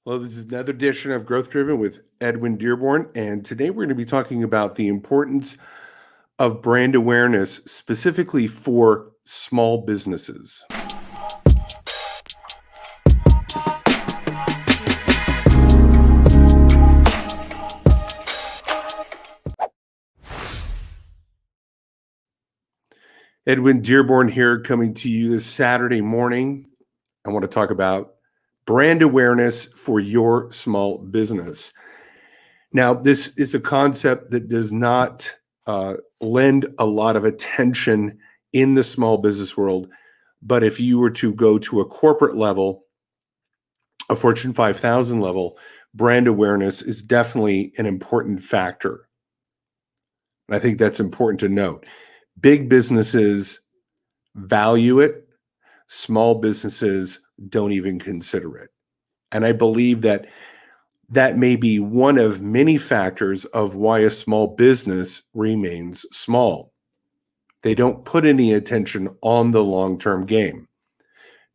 Hello, this is another edition of Growth Driven with Edwin Dearborn, and today we're going to be talking about the importance of brand awareness specifically for small businesses. Edwin Dearborn here, coming to you this Saturday morning. I want to talk about brand awareness for your small business. Now, this is a concept that does not lend a lot of attention in the small business world. But if you were to go to a corporate level, a Fortune 5000 level, brand awareness is definitely an important factor. And I think that's important to note. Big businesses value it. Small businesses don't even consider it. And I believe that that may be one of many factors of why a small business remains small. They don't put any attention on the long-term game.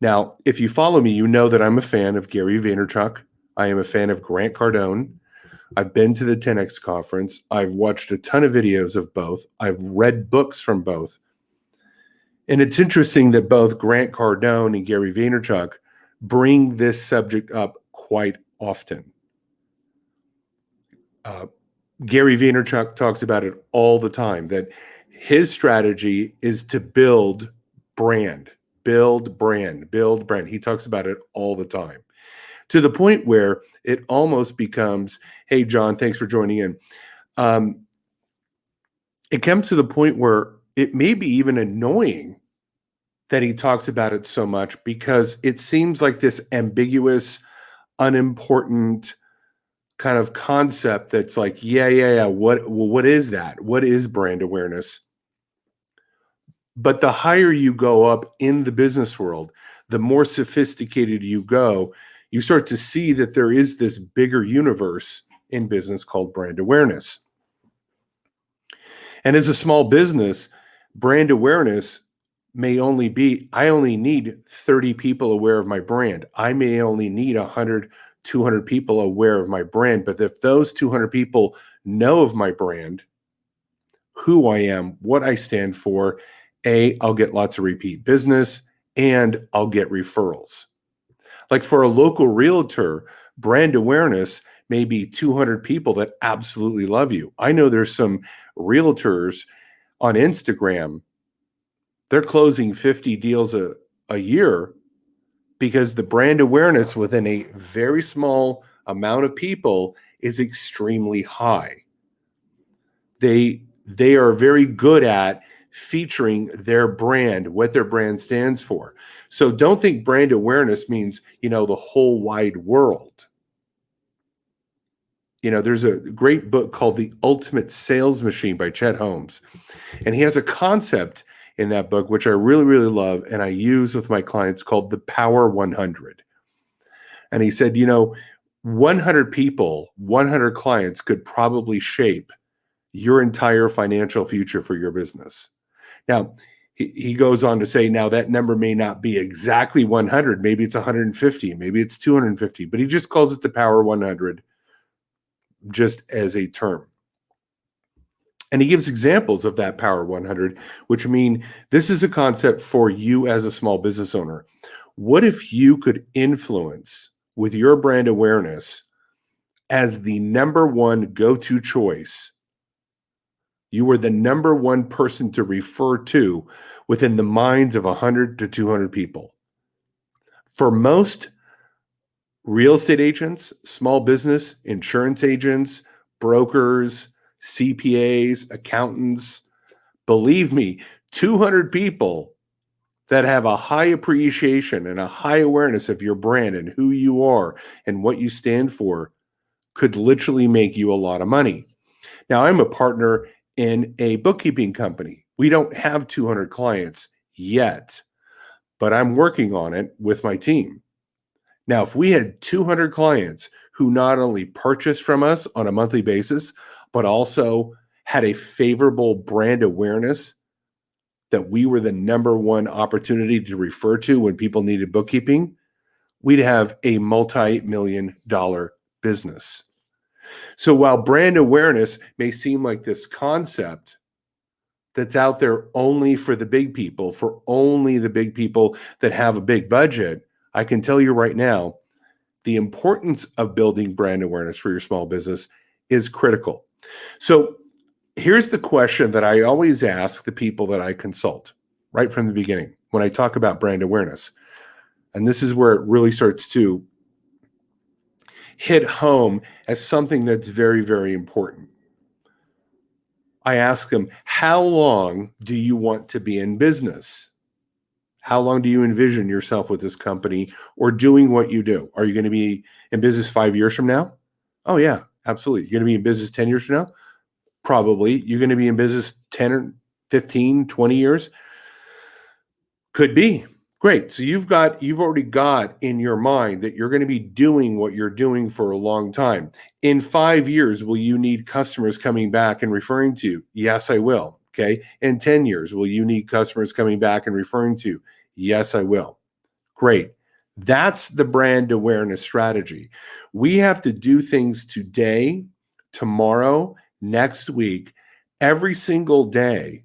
Now, if you follow me, you know that I'm a fan of Gary Vaynerchuk. I am a fan of Grant Cardone. I've been to the 10X conference. I've watched a ton of videos of both. I've read books from both. And it's interesting that both Grant Cardone and Gary Vaynerchuk bring this subject up quite often. Gary Vaynerchuk talks about it all the time, that his strategy is to build brand. He talks about it all the time, to the point where it almost becomes, hey, John, thanks for joining in. It comes to the point where it may be even annoying that he talks about it so much, because it seems like this ambiguous, unimportant kind of concept that's like, yeah. What is that? What is brand awareness? But the higher you go up in the business world, the more sophisticated you go, you start to see that there is this bigger universe in business called brand awareness. And as a small business, brand awareness may only be, I only need 30 people aware of my brand. I may only need 100, 200 people aware of my brand. But if those 200 people know of my brand, who I am, what I stand for, I'll get lots of repeat business and I'll get referrals. Like for a local realtor, brand awareness may be 200 people that absolutely love you. I know there's some realtors on Instagram, they're closing 50 deals a year because the brand awareness within a very small amount of people is extremely high. They are very good at featuring their brand, what their brand stands for. So don't think brand awareness means, the whole wide world. There's a great book called The Ultimate Sales Machine by Chet Holmes. And he has a concept in that book, which I really, really love, and I use with my clients, called the Power 100. And he said, 100 people, 100 clients could probably shape your entire financial future for your business. Now, he goes on to say, now that number may not be exactly 100. Maybe it's 150, maybe it's 250, but he just calls it the Power 100 just as a term. And he gives examples of that Power 100, which mean this is a concept for you as a small business owner. What if you could influence with your brand awareness as the number one go-to choice? You were the number one person to refer to within the minds of 100 to 200 people. For most real estate agents, small business, insurance agents, brokers, CPAs, accountants, believe me, 200 people that have a high appreciation and a high awareness of your brand and who you are and what you stand for could literally make you a lot of money. Now, I'm a partner in a bookkeeping company. We don't have 200 clients yet, but I'm working on it with my team. Now, if we had 200 clients who not only purchased from us on a monthly basis, but also had a favorable brand awareness that we were the number one opportunity to refer to when people needed bookkeeping, we'd have a multi-million-dollar business. So while brand awareness may seem like this concept that's out there only for the big people, for only the big people that have a big budget, I can tell you right now, the importance of building brand awareness for your small business is critical. So here's the question that I always ask the people that I consult right from the beginning when I talk about brand awareness. And this is where it really starts to hit home as something that's very, very important. I ask them, how long do you want to be in business? How long do you envision yourself with this company or doing what you do? Are you going to be in business 5 years from now? Oh, yeah, absolutely. You're going to be in business 10 years from now? Probably. You're going to be in business 10 or 15, 20 years? Could be. Great. So you've already got in your mind that you're going to be doing what you're doing for a long time. In 5 years, will you need customers coming back and referring to you? Yes, I will. Okay. In 10 years, will you need customers coming back and referring to you? Yes, I will. Great. That's the brand awareness strategy. We have to do things today, tomorrow, next week, every single day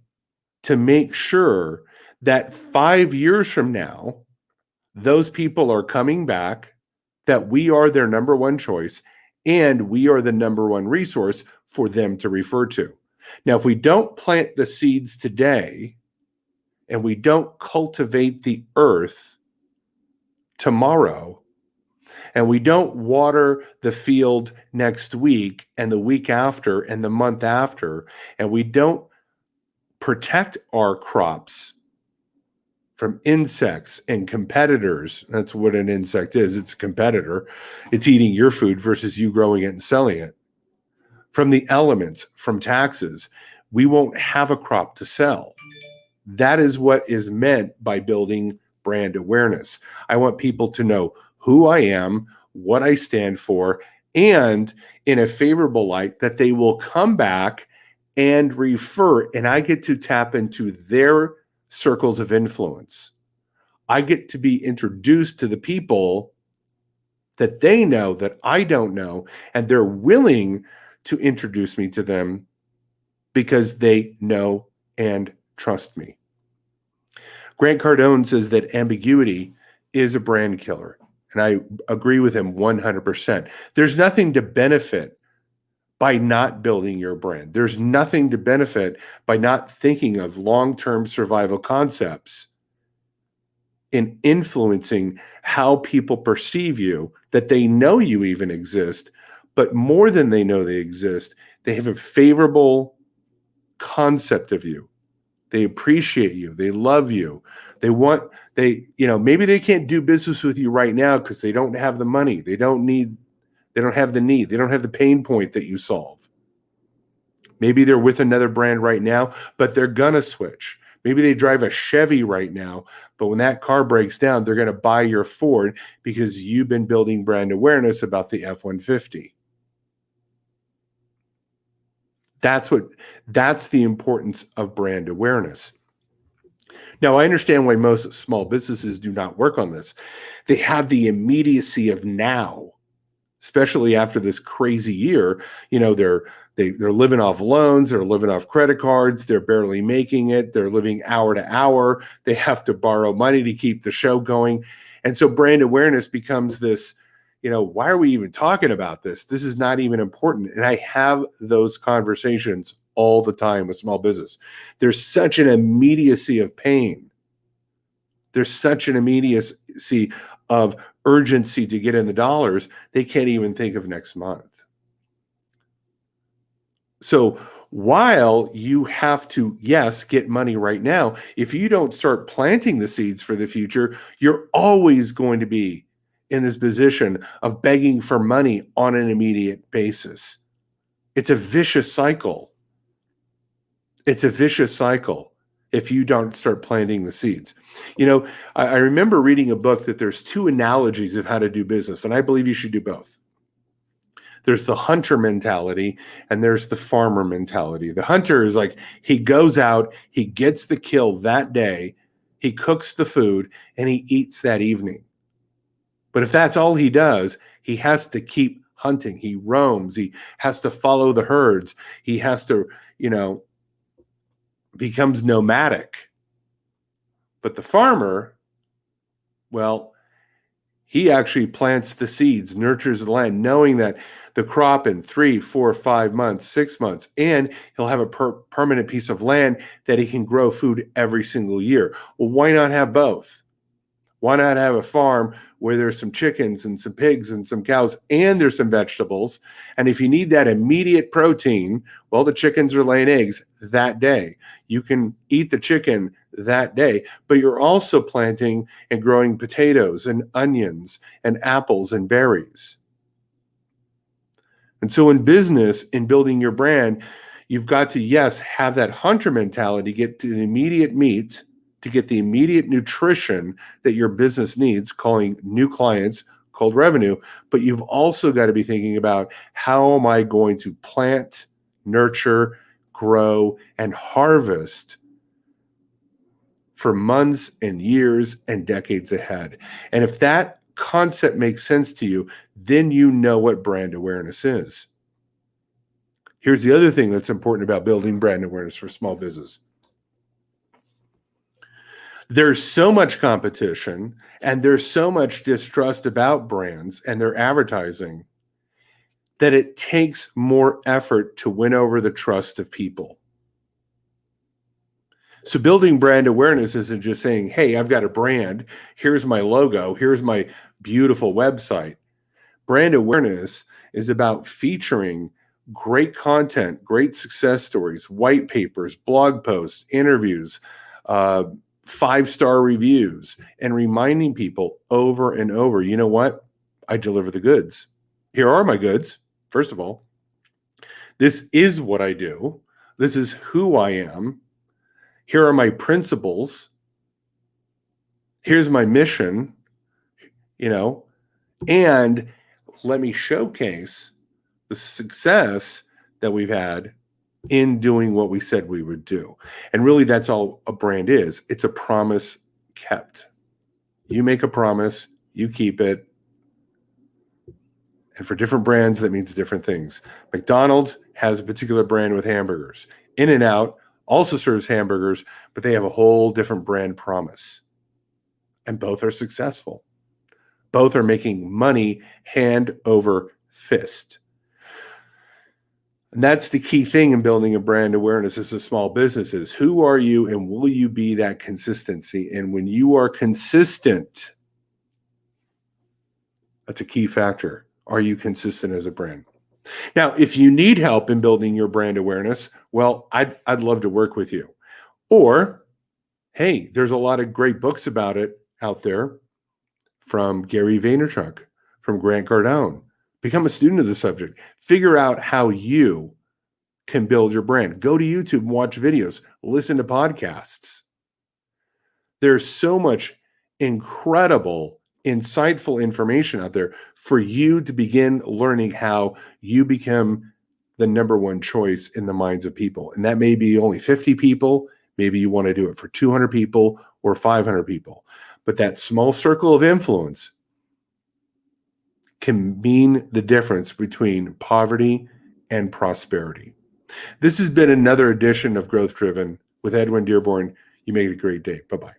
to make sure that 5 years from now, those people are coming back, that we are their number one choice, and we are the number one resource for them to refer to. Now, if we don't plant the seeds today and we don't cultivate the earth tomorrow, and we don't water the field next week and the week after and the month after, and we don't protect our crops from insects and competitors. That's what an insect is. It's a competitor. It's eating your food versus you growing it and selling it. From the elements, from taxes, we won't have a crop to sell. That is what is meant by building brand awareness. I want people to know who I am, what I stand for, and in a favorable light, that they will come back and refer, and I get to tap into their circles of influence. I get to be introduced to the people that they know that I don't know, and they're willing to introduce me to them because they know and trust me. Grant Cardone says that ambiguity is a brand killer, and I agree with him 100%. There's nothing to benefit by not building your brand. There's nothing to benefit by not thinking of long-term survival concepts in influencing how people perceive you, that they know you even exist, but more than they know they exist, they have a favorable concept of you. They appreciate you. They love you. Maybe they can't do business with you right now because they don't have the money. They don't have the need. They don't have the pain point that you solve. Maybe they're with another brand right now, but they're going to switch. Maybe they drive a Chevy right now, but when that car breaks down, they're going to buy your Ford because you've been building brand awareness about the F-150. That's the importance of brand awareness. Now, I understand why most small businesses do not work on this. They have the immediacy of now, especially after this crazy year. They're living off loans, they're living off credit cards, they're barely making it, they're living hour to hour, they have to borrow money to keep the show going. And so brand awareness becomes this, why are we even talking about this? This is not even important. And I have those conversations all the time with small business. There's such an immediacy of pain. There's such an immediacy of urgency to get in the dollars, they can't even think of next month. So while you have to, yes, get money right now, if you don't start planting the seeds for the future, you're always going to be in this position of begging for money on an immediate basis. It's a vicious cycle. It's a vicious cycle if you don't start planting the seeds. I remember reading a book that there's two analogies of how to do business, and I believe you should do both. There's the hunter mentality and there's the farmer mentality. The hunter is like, he goes out, he gets the kill that day, he cooks the food, and he eats that evening. But if that's all he does, he has to keep hunting. He roams. He has to follow the herds. He has to, becomes nomadic. But the farmer, well, he actually plants the seeds, nurtures the land, knowing that the crop in 3, 4, 5 months, 6 months, and he'll have a permanent piece of land that he can grow food every single year. Well, why not have both? Why not have a farm where there's some chickens and some pigs and some cows and there's some vegetables? And if you need that immediate protein, well, the chickens are laying eggs that day. You can eat the chicken that day, but you're also planting and growing potatoes and onions and apples and berries. And so in business, in building your brand, you've got to, yes, have that hunter mentality, get to the immediate meat, to get the immediate nutrition that your business needs, calling new clients, cold revenue. But you've also got to be thinking about, how am I going to plant, nurture, grow, and harvest for months and years and decades ahead? And if that concept makes sense to you, then you know what brand awareness is. Here's the other thing that's important about building brand awareness for small business. There's so much competition and there's so much distrust about brands and their advertising that it takes more effort to win over the trust of people. So building brand awareness isn't just saying, hey, I've got a brand, here's my logo, here's my beautiful website. Brand awareness is about featuring great content, great success stories, white papers, blog posts, interviews, 5-star reviews, and reminding people over and over, you know what? I deliver the goods. Here are my goods. First of all, this is what I do. This is who I am. Here are my principles. Here's my mission, and let me showcase the success that we've had in doing what we said we would do. And really, that's all a brand is. It's a promise kept. You make a promise, you keep it. And for different brands, that means different things. McDonald's has a particular brand with hamburgers. In-N-Out also serves hamburgers, but they have a whole different brand promise. And both are successful. Both are making money hand over fist. And that's the key thing in building a brand awareness as a small business is, who are you and will you be that consistency? And when you are consistent, that's a key factor. Are you consistent as a brand? Now, if you need help in building your brand awareness, well, I'd love to work with you. Or, hey, there's a lot of great books about it out there from Gary Vaynerchuk, from Grant Cardone. Become a student of the subject. Figure out how you can build your brand. Go to YouTube and watch videos. Listen to podcasts. There's so much incredible, insightful information out there for you to begin learning how you become the number one choice in the minds of people. And that may be only 50 people. Maybe you want to do it for 200 people or 500 people. But that small circle of influence can mean the difference between poverty and prosperity. This has been another edition of Growth Driven with Edwin Dearborn. You make it a great day. Bye-bye.